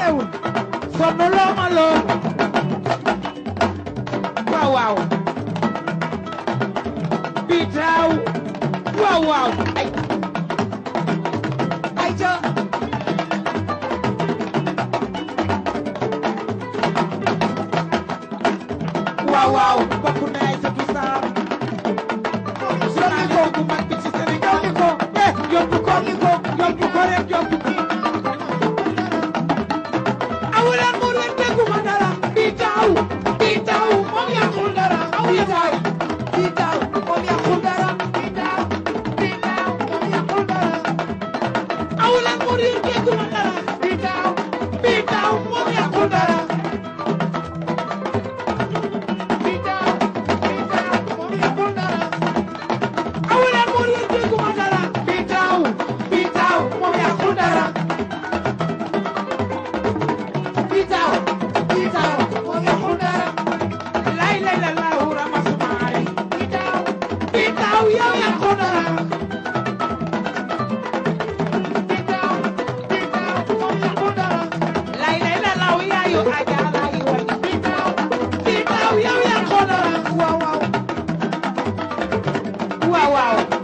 teewul sonaloo ma lool waaw waaw bi taaw waaw waaw ay ca waaw waaw bokk na ay sa tusaar journaliste bu mag bi ci Sénégal yóbbu ko rek yóbbu ko awuleen mu leen dégguma dara bi taaw moom yàqul dara bi taaw moom yàqul dara moom yàqul dara awuleen mu leen dégguma dara bi taaw moom yàqul dara Wow.